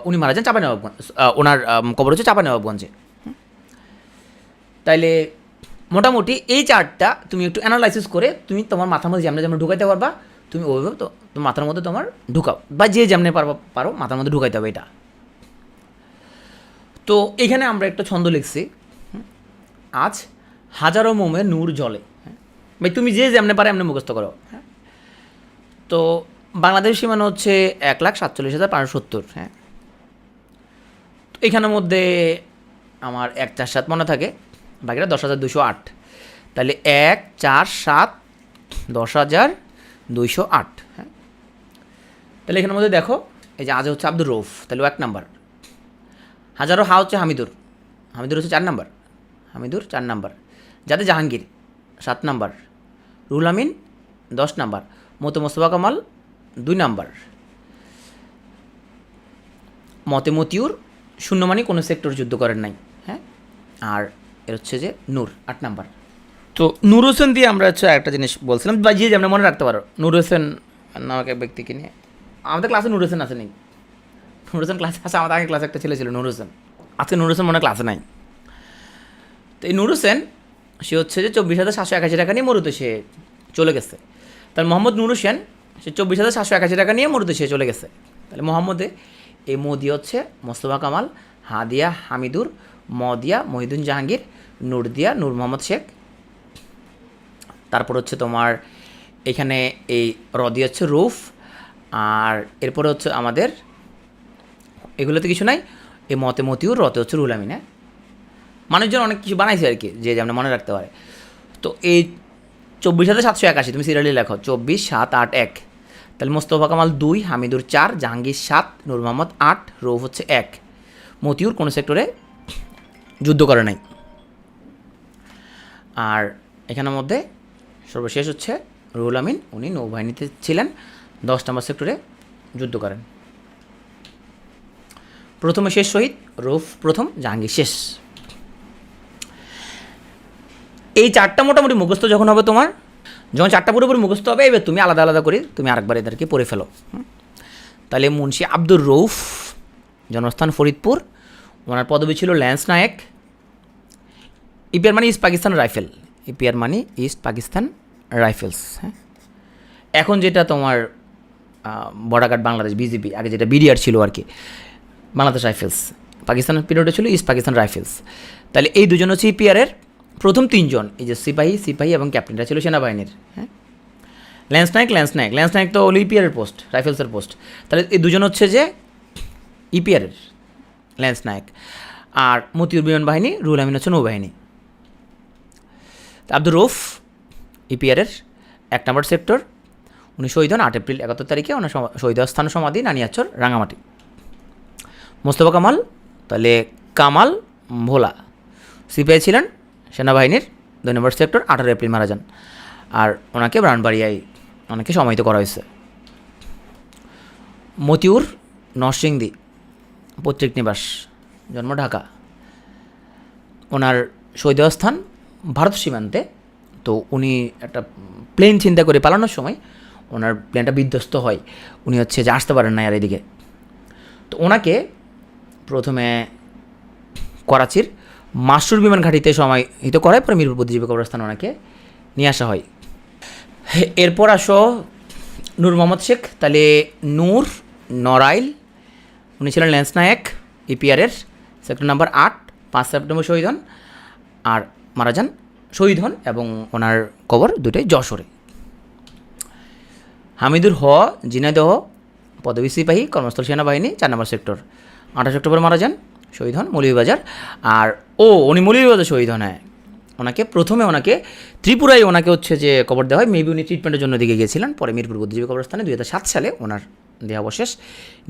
উনি মারা যান চাঁপাইনবাবগঞ্জ, ওনার কবর হচ্ছে চাঁপাইনবাবগঞ্জে। তাইলে মোটামুটি এই চার্টটা তুমি একটু অ্যানালাইসিস করে তুমি তোমার মাথার মধ্যে যেমন যেমন ঢুকাইতে পারবা, তুমি ওইভাবে তো তোমার মাথার মধ্যে তোমার ঢুকাও, বা যে যেমনি পারো মাথার মধ্যে ঢুকাইতে হবে এটা। তো এখানে আমরা একটা ছন্দ লিখছি, আজ হাজারো মোমে নূর জ্বলে। ভাই তুমি যে যেমনি পারে এমনি মুখস্থ করো। হ্যাঁ, তো বাংলাদেশের সীমানা হচ্ছে 1,47,570। হ্যাঁ, তো এখানের মধ্যে আমার 1, 4, 7 মনে থাকে, বাকিটা 10,208। তাহলে 1, 4, 7, 10,208। হ্যাঁ, তাহলে এখানের মধ্যে দেখো এই যে আজ হচ্ছে আব্দুর রৌফ, তাহলে 1 নাম্বার। হাজারো হা হচ্ছে হামিদুর, হামিদুর হচ্ছে 4 নাম্বার, হামিদুর 4 নাম্বার। যাতে Jahangir 7 number, Ruhul Amin 10 number, Mostafa Kamal 2 number, Motiur শূন্যমানি কোনো সেক্টর যুদ্ধ করেন নাই। হ্যাঁ, আর এর হচ্ছে যে নূর 8 নাম্বার। তো নূর হোসেন দিয়ে আমরা হচ্ছে একটা জিনিস বলছিলাম, বা যে যেমন মনে রাখতে পারো, নূর হোসেন নামক এক ব্যক্তিকে নিয়ে আমাদের ক্লাসে নূর হোসেন আছে নেই, নূর হোসেন ক্লাসে আছে, আমাদের আগে ক্লাসে একটা ছেলে ছিল নূর হোসেন, আজকে নূর হোসেন মনে ক্লাসে নাই। তো এই নূর হোসেন সে হচ্ছে যে 24,781 টাকা নিয়ে মরুতে সে চলে গেছে। তাহলে মোহাম্মদ নূর হোসেন সে 24,781 টাকা নিয়ে মরুতে সে চলে গেছে। তাহলে মোহাম্মদে এই ম দিয়ে হচ্ছে মোস্তফা কামাল, হা দিয়া হামিদুর, ম দিয়া মহিউদ্দিন জাহাঙ্গীর, নূর দিয়া নূর মোহাম্মদ শেখ, তারপর হচ্ছে তোমার এখানে এই র দিয়ে হচ্ছে রৌফ, আর এরপরে হচ্ছে আমাদের এগুলোতে কিছু নাই, এই মতে মতিউর, রতে হচ্ছে রুহুল আমিন। হ্যাঁ, মানুষজন অনেক কিছু বানাইছে আর কি, যে যেমন মনে রাখতে পারে। তো এই 24,781 তুমি সিরিয়ালি লেখো 24, 7, 8, 1। তাহলে মোস্তফা কামাল 2, হামিদুর 4, জাহাঙ্গীর 7, নূর মোহাম্মদ 8, রৌফ হচ্ছে 1, মতিউর কোনো সেক্টরে যুদ্ধ করে নাই। আর এখানের মধ্যে সর্বশেষ হচ্ছে রুহুল আমিন, উনি নৌবাহিনীতে ছিলেন, 10 নম্বর সেক্টরে যুদ্ধ করেন। প্রথমে শেষ শহীদ, রৌফ প্রথম, জাহাঙ্গীর শেষ। এই চারটা মোটামুটি মুখস্থ যখন হবে তোমার, যখন চারটা পুরোপুরি মুখস্থ হবে, এবার তুমি আলাদা আলাদা করে তুমি আরেকবার এদেরকে পড়ে ফেলো। তাহলে মুন্সি আব্দুর রৌফ, জন্মস্থান ফরিদপুর, ওনার পদবি ছিল ল্যান্স নায়েক, ইপিআর মানে ইস্ট পাকিস্তান রাইফেল, ইপিআর মানে ইস্ট পাকিস্তান রাইফেলস। হ্যাঁ, এখন যেটা তোমার বর্ডার গার্ড বাংলাদেশ বিজিবি, আগে যেটা বিডিআর ছিল আর কি, বাংলাদেশ রাইফেলস, পাকিস্তানের পিরিয়ডে ছিল ইস্ট পাকিস্তান রাইফেলস। তাহলে এই দুজন হচ্ছে ইপিআরের প্রথম 3 জন, এই যে সিপাহী এবং ক্যাপ্টেনটা ছিল সেনাবাহিনীর। হ্যাঁ, ল্যান্স নায়ক তো হলো ইপিআরের পোস্ট, রাইফেলসের পোস্ট। তাহলে এই দুজন হচ্ছে যে ইপিআরের, ল্যান্স নায়ক। আর মতিউর বিমান বাহিনী, রুহুল আমিন হচ্ছে নৌবাহিনী। আব্দুর রৌফ ইপিআরের 1 নম্বর সেক্টর, উনি শহীদ হন 8 এপ্রিল 71 তারিখে, ওনার শহীদ স্থান সমাধি নানিয়াচর রাঙামাটি। মোস্তফা কামাল, তাহলে কামাল ভোলা, সিপাহী ছিলেন সেনাবাহিনীর 2 নম্বর সেক্টর, 18 এপ্রিল মারা যান। আর ওনাকে ব্রাহ্মণবাড়িয়ায় অনেকে সমাহিত করা হয়েছে। মতিউর নরসিংদী, পৈতৃক নিবাস, জন্ম ঢাকা, ওনার শহীদ স্থান ভারত সীমান্তে। তো উনি একটা প্লেন চিন্তা করে পালানোর সময় ওনার প্লেনটা বিধ্বস্ত হয়, উনি হচ্ছে যে আসতে পারেন না আর এদিকে। তো ওনাকে প্রথমে করাচির মাসরুর বিমান ঘাঁটিতে সমাহিত করায়, পরে মিরপুর বুদ্ধিজীবী কবরস্থানে ওনাকে নিয়ে আসা হয়। এরপর আসো নূর মোহাম্মদ শেখ, তাহলে নূর নরাইল, উনি ছিলেন ল্যান্স নায়েক ইপিআরের, সেক্টর নাম্বার 8, 5 সেপ্টেম্বর শহীদ হন, আর মারা যান শহীদ হন, এবং ওনার কবর দুটোই যশোরে। হামিদুর ঝিনাইদহ, পদবী সিপাহী, কর্মস্থল সেনাবাহিনী, 4 নম্বর সেক্টর, 28 অক্টোবর মারা যান, শহীদ হন মৌলভীবাজার। আর উনি মৌলভীবাজার শহীদ হন। হ্যাঁ, প্রথমে ওনাকে ত্রিপুরায় ওনাকে হচ্ছে যে কবর দেওয়া হয়, মেবি উনি ট্রিটমেন্টের জন্য দিকে গিয়েছিলেন, পরে মিরপুর বুদ্ধিজীবী কবরস্থানে 2007 সালে ওনার দেহাবশেষ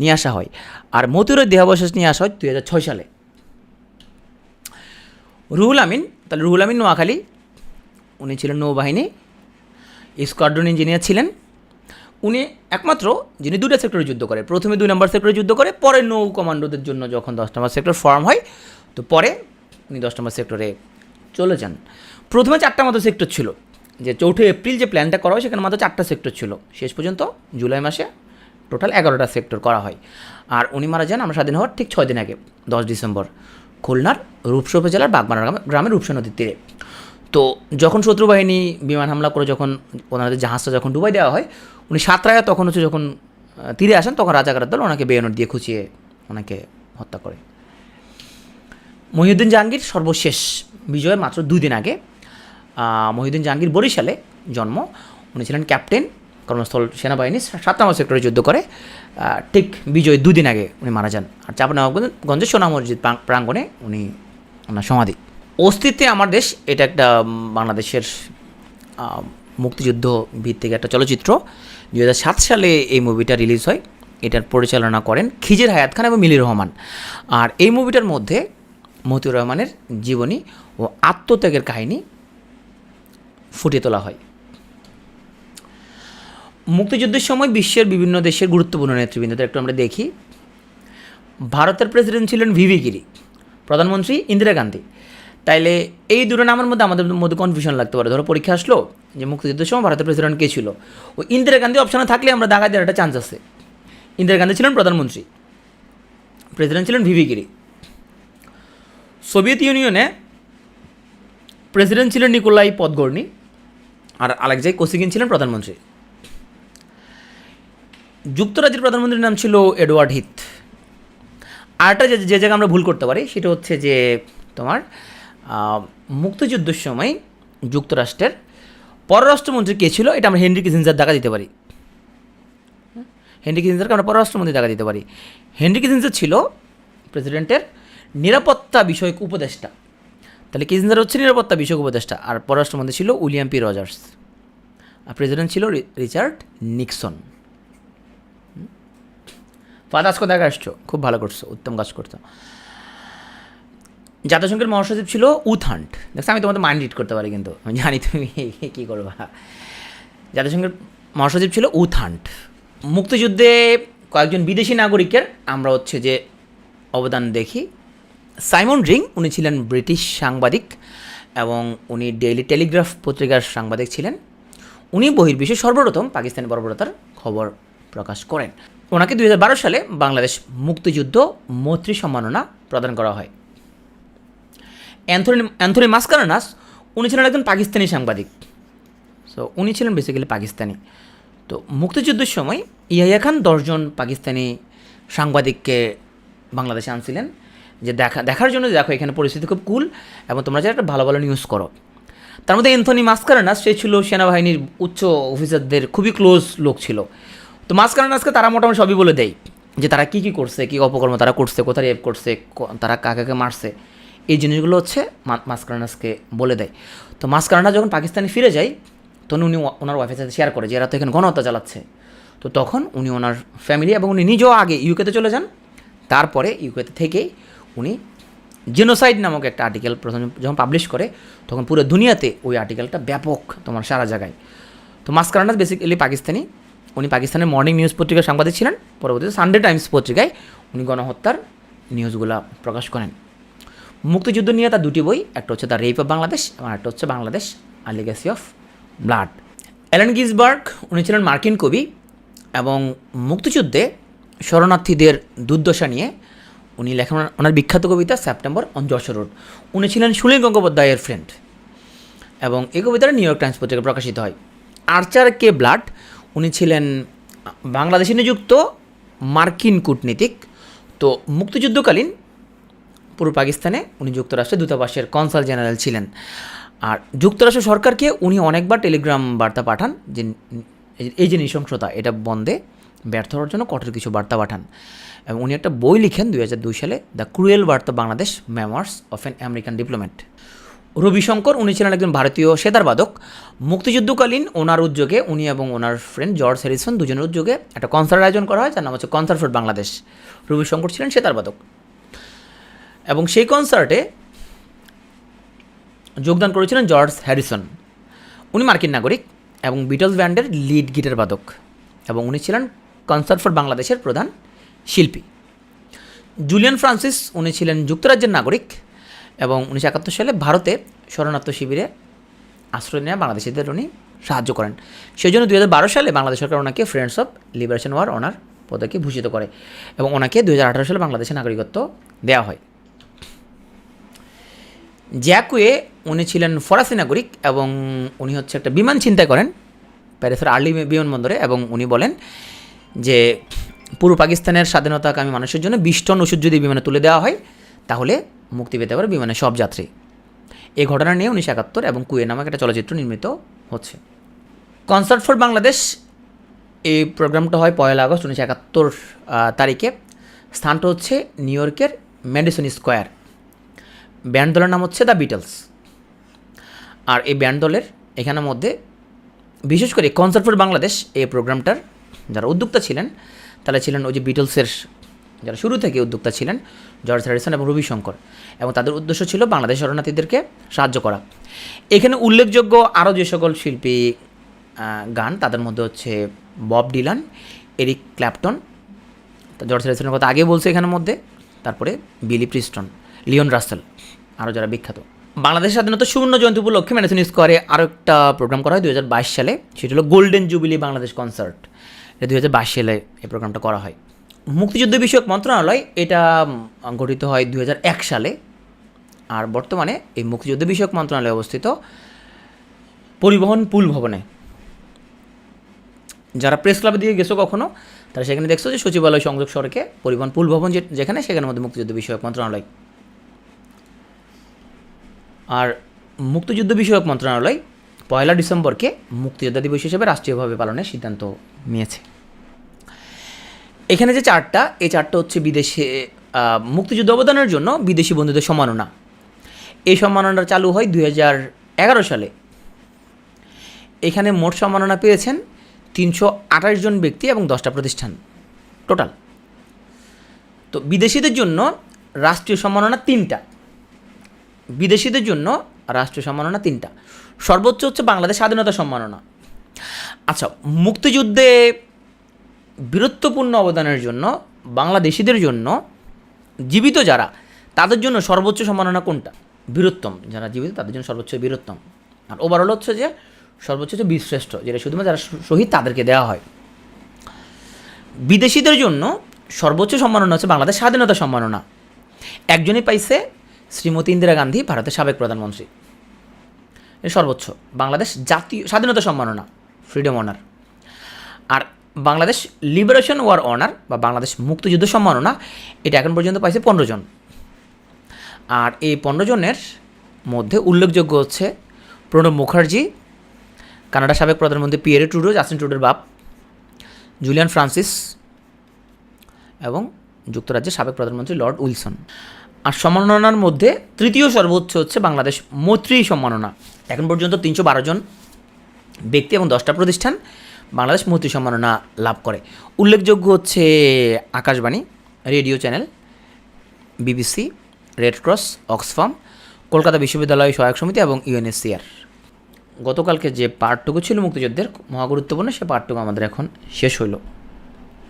নিয়ে আসা হয়। আর মতিউরের দেহাবশেষ নিয়ে আসা হয় 2006 সালে। রুহুল আমিন, তাহলে রুহুল আমিন নোয়াখালী, উনি ছিলেন নৌবাহিনী, স্কোয়াড্রন ইঞ্জিনিয়ার ছিলেন। উনি একমাত্র যিনি 2টা সেক্টরে যুদ্ধ করে, প্রথমে 2 নম্বর সেক্টরে যুদ্ধ করে, পরে নৌ কমান্ডোদের জন্য যখন 10 নম্বর সেক্টর ফর্ম হয়, তো পরে উনি 10 নম্বর সেক্টরে চলে যান। প্রথমে 4টা মতো সেক্টর ছিল, যে 4 এপ্রিল যে প্ল্যানটা করা হয় সেখানে মাত্র 4টা সেক্টর ছিল, শেষ পর্যন্ত জুলাই মাসে টোটাল 11টা সেক্টর করা হয়। আর উনি মারা যান আমরা স্বাধীন হওয়ার ঠিক 6 দিন আগে, 10 ডিসেম্বর, খুলনার রূপসা উপজেলার বাগমারা গ্রামের রূপসা নদীর তীরে। তো যখন শত্রু বাহিনী বিমান হামলা করে যখন ওনাদের জাহাজটা যখন ডুবাই দেওয়া হয়, উনি সাঁতরায়া তখন হচ্ছে যখন তীরে আসেন তখন রাজাকারের দল ওনাকে বেয়নেট দিয়ে খুঁচিয়ে ওনাকে হত্যা করে। মহিউদ্দিন জাহাঙ্গীর সর্বশেষ বিজয়ের মাত্র 2 দিন আগে, মহিউদ্দিন জাহাঙ্গীর বরিশালে জন্ম। উনি ছিলেন ক্যাপ্টেন, কর্মস্থল সেনাবাহিনী, 7 নম্বর সেক্টরে যুদ্ধ করে ঠিক বিজয় 2 দিন আগে উনি মারা যান। আর চাঁপাইনবাবগঞ্জের সোনা মসজিদ প্রাঙ্গণে উনি ওনার সমাধি। অস্তিত্বে আমার দেশ, এটা একটা বাংলাদেশের মুক্তিযুদ্ধ ভিত্তিক একটা চলচ্চিত্র। 2007 সালে এই মুভিটা রিলিজ হয়। এটার পরিচালনা করেন খিজির হায়াত খান এবং মিলির রহমান। আর এই মুভিটার মধ্যে মতিউর রহমানের জীবনী ও আত্মত্যাগের কাহিনী ফুটিয়ে তোলা হয়। মুক্তিযুদ্ধের সময় বিশ্বের বিভিন্ন দেশের গুরুত্বপূর্ণ নেতৃবৃন্দদের একটু আমরা দেখি। ভারতের প্রেসিডেন্ট ছিলেন ভিভি গিরি, প্রধানমন্ত্রী ইন্দিরা গান্ধী। তাইলে এই দুটো নামের মধ্যে আমাদের মধ্যে কনফিউশন লাগতে পারে। ধরো পরীক্ষা আসলো যে মুক্তিযুদ্ধের সময় ভারতের প্রেসিডেন্ট কে ছিল, ও ইন্দিরা গান্ধী অপশানে থাকলে আমরা দাগা দেওয়ার একটা চান্স আছে। ইন্দিরা গান্ধী ছিলেন প্রধানমন্ত্রী, প্রেসিডেন্ট ছিলেন ভিভি গিরি। সোভিয়েত ইউনিয়নে প্রেসিডেন্ট ছিলেন নিকোলাই পদগর্নি, আর আলেকজাই কোসিগিন ছিলেন প্রধানমন্ত্রী। যুক্তরাজ্যের প্রধানমন্ত্রীর নাম ছিল এডওয়ার্ড হিথ। আরেকটা যে জায়গায় আমরা ভুল করতে পারি সেটা হচ্ছে যে তোমার মুক্তিযুদ্ধের সময় যুক্তরাষ্ট্রের পররাষ্ট্রমন্ত্রী কে ছিল, এটা আমরা হেনরি কিসিঞ্জার দেখা দিতে পারি। হেনরি কিসিঞ্জারকে আমরা পররাষ্ট্রমন্ত্রী দেখা দিতে পারি। হেনরি কিসিঞ্জার ছিল প্রেসিডেন্টের নিরাপত্তা বিষয়ক উপদেষ্টা। তাহলে কিসিঞ্জার হচ্ছে নিরাপত্তা বিষয়ক উপদেষ্টা, আর পররাষ্ট্রমন্ত্রী ছিল উইলিয়াম পি রজার্স, আর প্রেসিডেন্ট ছিল রিচার্ড নিক্সন। ফাদার আজকে দেখা আসছো, খুব ভালো করছো, উত্তম কাজ করতো। জাতিসংঘের মহাসচিব ছিল উথান্ট। দেখছো আমি তোমাদের মাইন্ড রিড করতে পারি, কিন্তু আমি জানি তুমি কী করবা। জাতিসংঘের মহাসচিব ছিল উথান্ট। মুক্তিযুদ্ধে কয়েকজন বিদেশি নাগরিকের আমরা হচ্ছে যে অবদান দেখি। সাইমন রিং, উনি ছিলেন ব্রিটিশ সাংবাদিক এবং উনি ডেইলি টেলিগ্রাফ পত্রিকার সাংবাদিক ছিলেন। উনি বহির্বিশ্বে সর্বপ্রথম পাকিস্তানি বর্বরতার খবর প্রকাশ করেন। ওনাকে 2012 সালে বাংলাদেশ মুক্তিযুদ্ধ মৈত্রী সম্মাননা প্রদান করা হয়। অ্যান্থনি মাসকারেনাস, উনি ছিলেন একজন পাকিস্তানি সাংবাদিক। সো উনি ছিলেন বেসিক্যালি পাকিস্তানি। তো মুক্তিযুদ্ধের সময় ইয়াহিয়া খান 10 জন পাকিস্তানি সাংবাদিককে বাংলাদেশে আনছিলেন যে দেখার জন্য, দেখো এখানে পরিস্থিতি খুব কুল এবং তোমরা যারা একটা ভালো ভালো নিউজ করো। তার মধ্যে অ্যান্থনি মাসকারেনাস, সে ছিল সেনাবাহিনীর উচ্চ অফিসারদের খুবই ক্লোজ লোক ছিল। তো মাসকারেনাসকে তারা মোটামুটি সবই বলে দেয় যে তারা কী কী করছে, কী অপকর্ম তারা করছে, কোথায় রেপ করছে, তারা কাকে মারছে, এই জিনিসগুলো হচ্ছে মাসকারেনাসকে বলে দেয়। তো মাসকারেনাস যখন পাকিস্তানে ফিরে যায় তখন উনি ওনার ওয়াইফের সাথে শেয়ার করে যে এরা তো এখানে গণহত্যা চালাচ্ছে। তো তখন উনি ওনার ফ্যামিলি এবং উনি নিজেও আগে ইউকেতে চলে যান। তারপরে ইউকেতে থেকেই উনি জেনোসাইড নামক একটা আর্টিকেল প্রথম যখন পাবলিশ করে তখন পুরো দুনিয়াতে ওই আর্টিকেলটা ব্যাপক তোমার সারা জায়গায়। তো মাসকারেনাস বেসিক্যালি পাকিস্তানি। উনি পাকিস্তানের মর্নিং নিউজ পত্রিকার সাংবাদিক ছিলেন। পরবর্তীতে সানডে টাইমস পত্রিকায় উনি গণহত্যার নিউজগুলো প্রকাশ করেন। মুক্তিযুদ্ধ নিয়ে তার 2টি বই, একটা হচ্ছে দ্য রেপ অফ বাংলাদেশ এবং একটা হচ্ছে Bangladesh a legacy of blood. Allen Ginsberg, উনি ছিলেন মার্কিন কবি এবং মুক্তিযুদ্ধে শরণার্থীদের দুর্দশা নিয়ে উনি লেখেন ওনার বিখ্যাত কবিতা সেপ্টেম্বর অন যশোর রোড। উনি ছিলেন সুনীল গঙ্গোপাধ্যায়ের ফ্রেন্ড এবং এই কবিতাটা নিউ ইয়র্ক টাইমস পত্রিকায় প্রকাশিত হয়। আর্চার কে ব্লাড, উনি ছিলেন বাংলাদেশে নিযুক্ত মার্কিন কূটনীতিক। তো মুক্তিযুদ্ধকালীন পূর্ব পাকিস্তানে উনি যুক্তরাষ্ট্রের দূতাবাসের কনসাল জেনারেল ছিলেন। আর যুক্তরাষ্ট্র সরকারকে উনি অনেকবার টেলিগ্রাম বার্তা পাঠান যে এই যে নৃশংসতা এটা বন্ধে ব্যর্থ হওয়ার জন্য কঠোর কিছু বার্তা পাঠান। এবং উনি একটা বই লিখেন 2002 সালে, the cruel birth Bangladesh, memoirs of an American diplomat. Ravi Shankar, উনি ছিলেন একজন ভারতীয় সেতারবাদক। মুক্তিযুদ্ধকালীন ওনার উদ্যোগে উনি এবং ওনার ফ্রেন্ড জর্জ হ্যারিসন দুজনের উদ্যোগে একটা কনসার্ট আয়োজন করা হয়, যার নাম হচ্ছে কনসার্ট ফর বাংলাদেশ। রবিশঙ্কর ছিলেন সেতারবাদক এবং সেই কনসার্টে যোগদান করেছিলেন জর্জ হ্যারিসন। উনি মার্কিন নাগরিক এবং বিটলস ব্যান্ডের লিড গিটার বাদক এবং উনি ছিলেন কনসার্ট ফর বাংলাদেশের প্রধান শিল্পী। জুলিয়ান ফ্রান্সিস, উনি ছিলেন যুক্তরাজ্যের নাগরিক এবং 1971 সালে ভারতে শরণার্থী শিবিরে আশ্রয় নেওয়া বাংলাদেশিদের উনি সাহায্য করেন। সেই জন্য 2012 সালে বাংলাদেশ সরকার ওনাকে friends of liberation war honour পদকে ভূষিত করে এবং ওনাকে 2018 সালে বাংলাদেশের নাগরিকত্ব দেওয়া হয়। জ্যাকুয়ে উনি ছিলেন ফরাসি নাগরিক এবং উনি হচ্ছে একটা বিমান ছিনতাই করেন প্যারিসের আর্লি বিমানবন্দরে, এবং উনি বলেন যে পূর্ব পাকিস্তানের স্বাধীনতাকামী মানুষের জন্য 20 টন ওষুধ যদি বিমানে তুলে দেওয়া হয় তাহলে মুক্তি পেতে পারে বিমানের সব যাত্রী। এই ঘটনা নিয়ে 1971 এবং কুয়ে নামক একটা চলচ্চিত্র নির্মিত হচ্ছে। কনসার্ট ফর বাংলাদেশ, এই প্রোগ্রামটা হয় 1 আগস্ট 1971 তারিখে। স্থানটা হচ্ছে নিউ ইয়র্কের ম্যাডিসন স্কোয়ার। ব্যান্ড দলের নাম হচ্ছে দ্য বিটলস। আর এই ব্যান্ড দলের এখানের মধ্যে বিশেষ করে কনসার্ট ফর বাংলাদেশ এই প্রোগ্রামটার যারা উদ্যোক্তা ছিলেন তারা ছিলেন ওই যে বিটলসের যারা শুরু থেকে উদ্যোক্তা ছিলেন, জর্জ হ্যারিসন এবং রবি শঙ্কর, এবং তাদের উদ্দেশ্য ছিল বাংলাদেশ শরণার্থীদেরকে সাহায্য করা। এখানে উল্লেখযোগ্য আরও যে সকল শিল্পী গান, তাদের মধ্যে হচ্ছে Bob Dylan, Eric Clapton, George হ্যারিসনের কথা আগে বলছে এখানের মধ্যে, তারপরে বিলি প্রিস্টন, লিওন রাসেল, আরও যারা বিখ্যাত। বাংলাদেশ স্বাধীনতা সুবর্ণ জয়ন্তী উপলক্ষে ম্যাডিসন স্কোয়ারে আরও একটা প্রোগ্রাম করা হয় 2022 সালে, সেটা হলো গোল্ডেন জুবিলি বাংলাদেশ কনসার্ট। এটা 2022 সালে এই প্রোগ্রামটা করা হয়। মুক্তিযুদ্ধ বিষয়ক মন্ত্রণালয় এটা গঠিত হয় 2001 সালে, আর বর্তমানে এই মুক্তিযুদ্ধ বিষয়ক মন্ত্রণালয় অবস্থিত পরিবহন পুল ভবনে। যারা প্রেস ক্লাবে দিয়ে গেছো কখনো, তারা সেখানে দেখছো যে সচিবালয় সংযোগ সড়কে পরিবহন পুল ভবন যেখানে, সেখানের মধ্যে মুক্তিযুদ্ধ বিষয়ক মন্ত্রণালয়। আর মুক্তিযুদ্ধ বিষয়ক মন্ত্রণালয় 1 ডিসেম্বরকে মুক্তিযোদ্ধা দিবস হিসেবে রাষ্ট্রীয়ভাবে পালনের সিদ্ধান্ত নিয়েছে। এখানে যে চারটা, এই চারটা হচ্ছে বিদেশে মুক্তিযুদ্ধ অবদানের জন্য বিদেশি বন্ধুদের সম্মাননা। এই সম্মাননা চালু হয় 2011 সালে। এখানে মোট সম্মাননা পেয়েছেন 328 জন ব্যক্তি এবং 10টা প্রতিষ্ঠান টোটাল। তো বিদেশিদের জন্য রাষ্ট্রীয় সম্মাননা 3টা। বিদেশিদের জন্য রাষ্ট্রীয় সম্মাননা 3টা। সর্বোচ্চ হচ্ছে বাংলাদেশ স্বাধীনতা সম্মাননা। আচ্ছা, মুক্তিযুদ্ধে বীরত্বপূর্ণ অবদানের জন্য বাংলাদেশিদের জন্য জীবিত যারা, তাদের জন্য সর্বোচ্চ সম্মাননা কোনটা? বীরত্তম। যারা জীবিত তাদের জন্য সর্বোচ্চ বীরত্তম। আর ওভারঅল হচ্ছে যে সর্বোচ্চ হচ্ছে বীরশ্রেষ্ঠ, যেটা শুধুমাত্র যারা শহীদ তাদেরকে দেওয়া হয়। বিদেশিদের জন্য সর্বোচ্চ সম্মাননা হচ্ছে বাংলাদেশ স্বাধীনতা সম্মাননা। একজনই পাইছে, শ্রীমতী ইন্দিরা গান্ধী, ভারতের সাবেক প্রধানমন্ত্রী। সর্বোচ্চ বাংলাদেশ জাতীয় স্বাধীনতা সম্মাননা, ফ্রিডম অনার। আর বাংলাদেশ লিবারেশন ওয়ার অনার বা বাংলাদেশ মুক্তিযুদ্ধ সম্মাননা, এটা এখন পর্যন্ত পাইছে 15 জন। আর এই 15 জনের মধ্যে উল্লেখযোগ্য হচ্ছে প্রণব মুখার্জি, কানাডার সাবেক প্রধানমন্ত্রী পিয়েরে ট্রুডো, জাস্টিন ট্রুডোর বাপ, জুলিয়ান ফ্রান্সিস, এবং যুক্তরাজ্যের সাবেক প্রধানমন্ত্রী লর্ড উইলসন। আর সম্মাননার মধ্যে তৃতীয় সর্বোচ্চ হচ্ছে বাংলাদেশ মৈত্রী সম্মাননা। এখন পর্যন্ত 312 জন ব্যক্তি এবং 10টা প্রতিষ্ঠান বাংলাদেশ মৈত্রী সম্মাননা লাভ করে। উল্লেখযোগ্য হচ্ছে Akashvani, radio channel, BBC, red cross, Oxfam, Kolkata বিশ্ববিদ্যালয় সহায়ক সমিতি এবং ইউএনএসসিআর। গতকালকে যে পার্টটুকু ছিল মুক্তিযুদ্ধের মহাগুরুত্বপূর্ণ, সে পার্টটুকু আমাদের এখন শেষ হইল।